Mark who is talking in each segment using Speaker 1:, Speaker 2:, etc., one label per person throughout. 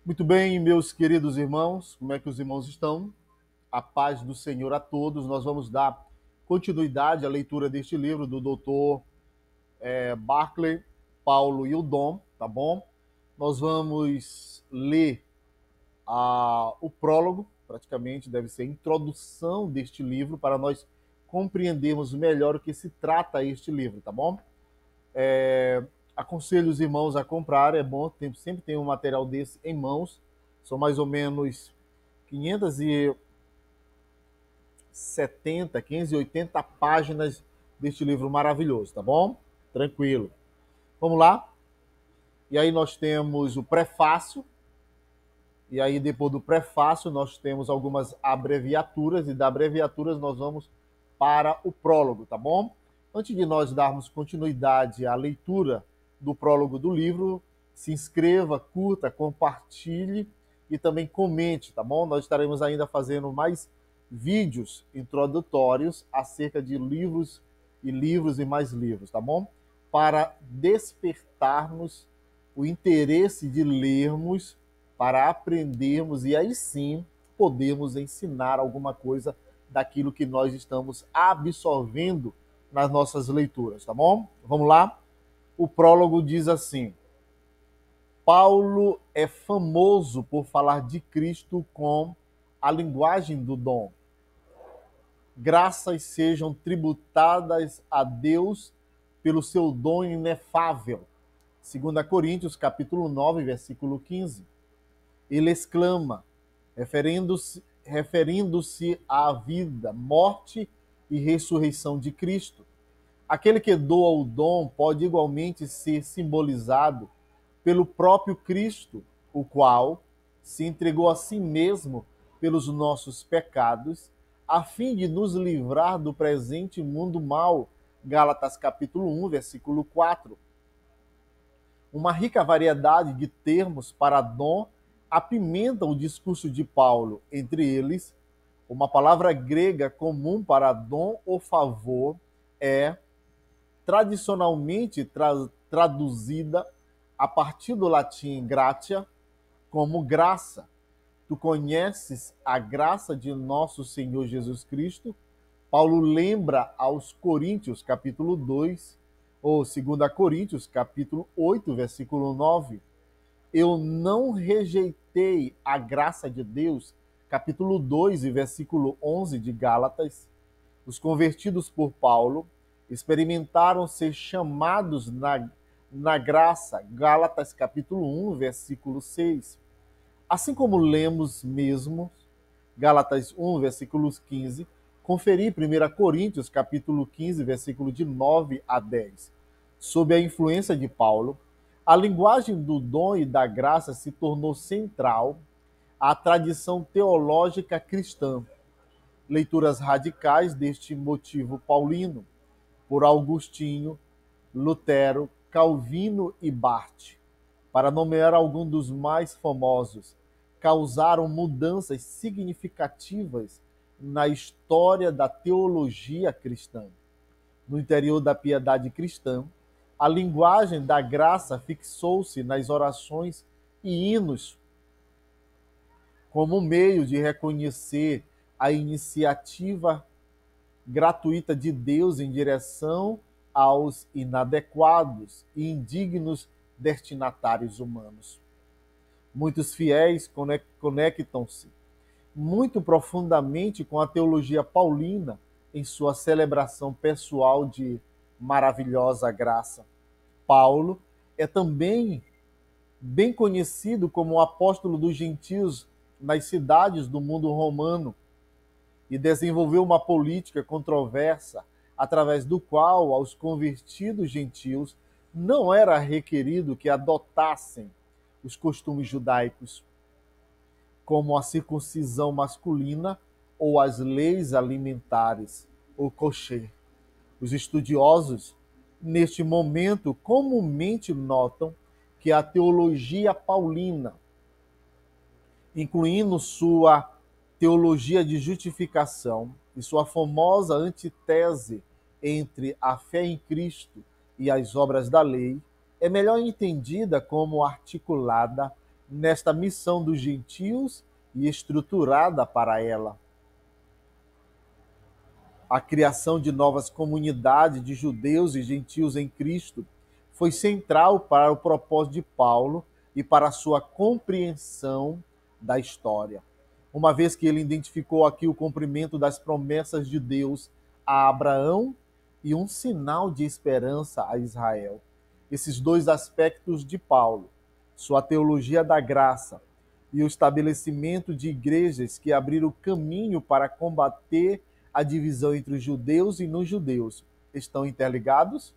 Speaker 1: Muito bem, meus queridos irmãos, como é que os irmãos estão? A paz do Senhor a todos. Nós vamos dar continuidade à leitura deste livro do doutor Barclay, Paulo e o Dom, tá bom? Nós vamos ler o prólogo, praticamente deve ser a introdução deste livro, para nós compreendermos melhor o que se trata este livro, tá bom? Aconselho os irmãos a comprar, é bom, sempre tem um material desse em mãos, são mais ou menos 570, 580 páginas deste livro maravilhoso, tá bom? Tranquilo. Vamos lá? E aí nós temos o prefácio, e aí depois do prefácio nós temos algumas abreviaturas, e da abreviaturas nós vamos para o prólogo, tá bom? Antes de nós darmos continuidade à leitura do prólogo do livro, se inscreva, curta, compartilhe e também comente, tá bom? Nós estaremos ainda fazendo mais vídeos introdutórios acerca de livros e mais livros, tá bom? Para despertarmos o interesse de lermos, para aprendermos e aí sim podemos ensinar alguma coisa daquilo que nós estamos absorvendo nas nossas leituras, tá bom? Vamos lá? O prólogo diz assim: Paulo é famoso por falar de Cristo com a linguagem do dom. Graças sejam tributadas a Deus pelo seu dom inefável. 2 Coríntios, capítulo 9, versículo 15. Ele exclama, referindo-se à vida, morte e ressurreição de Cristo. Aquele que doa o dom pode igualmente ser simbolizado pelo próprio Cristo, o qual se entregou a si mesmo pelos nossos pecados, a fim de nos livrar do presente mundo mau. Gálatas capítulo 1, versículo 4. Uma rica variedade de termos para dom apimenta o discurso de Paulo. Entre eles, uma palavra grega comum para dom ou favor é tradicionalmente traduzida a partir do latim gratia como graça. Tu conheces a graça de nosso Senhor Jesus Cristo? Paulo lembra aos Coríntios, capítulo 2, ou 2 Coríntios, capítulo 8, versículo 9. Eu não rejeitei a graça de Deus, capítulo 2 e versículo 11 de Gálatas. Os convertidos por Paulo experimentaram ser chamados na graça, Gálatas capítulo 1, versículo 6. Assim como lemos mesmo, Gálatas 1, versículos 15, conferi 1 Coríntios capítulo 15, versículo de 9 a 10. Sob a influência de Paulo, a linguagem do dom e da graça se tornou central à tradição teológica cristã. Leituras radicais deste motivo paulino, por Augustinho, Lutero, Calvino e Barth, para nomear algum dos mais famosos, causaram mudanças significativas na história da teologia cristã. No interior da piedade cristã, a linguagem da graça fixou-se nas orações e hinos como meio de reconhecer a iniciativa gratuita de Deus em direção aos inadequados e indignos destinatários humanos. Muitos fiéis conectam-se muito profundamente com a teologia paulina em sua celebração pessoal de maravilhosa graça. Paulo é também bem conhecido como o apóstolo dos gentios nas cidades do mundo romano e desenvolveu uma política controversa através do qual aos convertidos gentios não era requerido que adotassem os costumes judaicos, como a circuncisão masculina ou as leis alimentares, ou kosher. Os estudiosos, neste momento, comumente notam que a teologia paulina, incluindo sua teologia de justificação e sua famosa antítese entre a fé em Cristo e as obras da lei, é melhor entendida como articulada nesta missão dos gentios e estruturada para ela. A criação de novas comunidades de judeus e gentios em Cristo foi central para o propósito de Paulo e para a sua compreensão da história. Uma vez que ele identificou aqui o cumprimento das promessas de Deus a Abraão e um sinal de esperança a Israel. Esses dois aspectos de Paulo, sua teologia da graça e o estabelecimento de igrejas que abriram caminho para combater a divisão entre os judeus e não-judeus, estão interligados?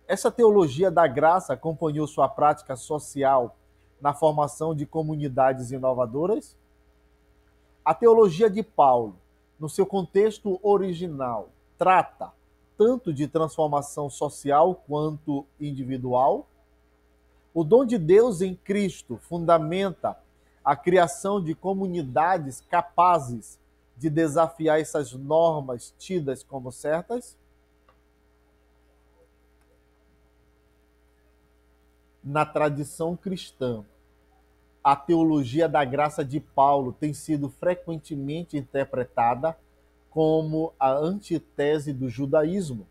Speaker 1: Essa teologia da graça acompanhou sua prática social na formação de comunidades inovadoras? A teologia de Paulo, no seu contexto original, trata tanto de transformação social quanto individual? O dom de Deus em Cristo fundamenta a criação de comunidades capazes de desafiar essas normas tidas como certas? Na tradição cristã, a teologia da graça de Paulo tem sido frequentemente interpretada como a antítese do judaísmo,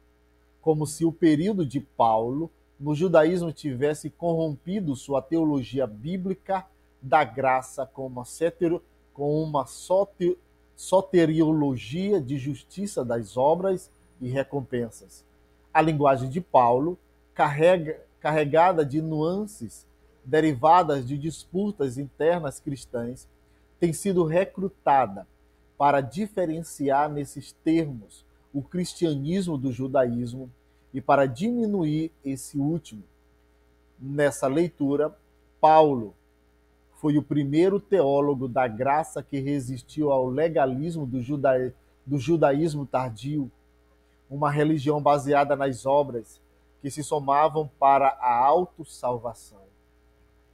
Speaker 1: como se o período de Paulo no judaísmo tivesse corrompido sua teologia bíblica da graça com uma soteriologia de justiça das obras e recompensas. A linguagem de Paulo, carregada de nuances derivadas de disputas internas cristãs, tem sido recrutada para diferenciar nesses termos o cristianismo do judaísmo e para diminuir esse último. Nessa leitura, Paulo foi o primeiro teólogo da graça que resistiu ao legalismo do judaísmo tardio, uma religião baseada nas obras que se somavam para a autossalvação.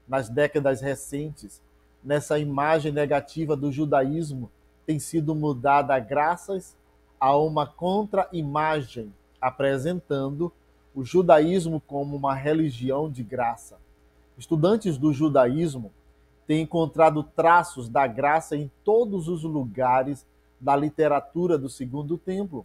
Speaker 1: Nas décadas recentes, nessa imagem negativa do judaísmo tem sido mudada graças a uma contra-imagem apresentando o judaísmo como uma religião de graça. Estudantes do judaísmo têm encontrado traços da graça em todos os lugares da literatura do Segundo Templo,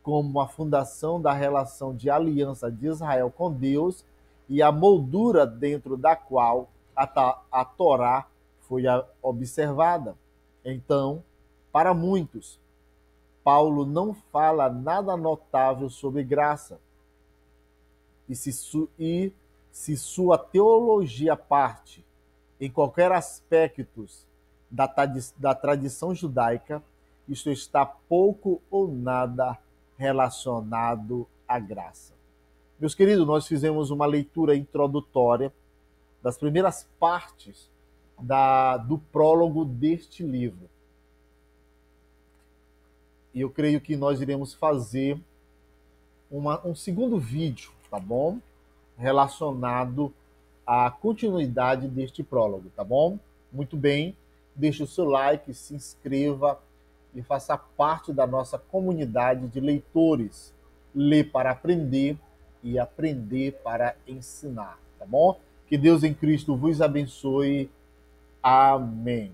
Speaker 1: como a fundação da relação de aliança de Israel com Deus e a moldura dentro da qual a Torá foi observada. Então, para muitos, Paulo não fala nada notável sobre graça. E se sua teologia parte em qualquer aspecto da tradição judaica, isto está pouco ou nada relacionado à graça. Meus queridos, nós fizemos uma leitura introdutória das primeiras partes do prólogo deste livro. E eu creio que nós iremos fazer um segundo vídeo, tá bom? Relacionado à continuidade deste prólogo, tá bom? Muito bem, deixe o seu like, se inscreva e faça parte da nossa comunidade de leitores. Ler para aprender e aprender para ensinar, tá bom? Que Deus em Cristo vos abençoe. Amém.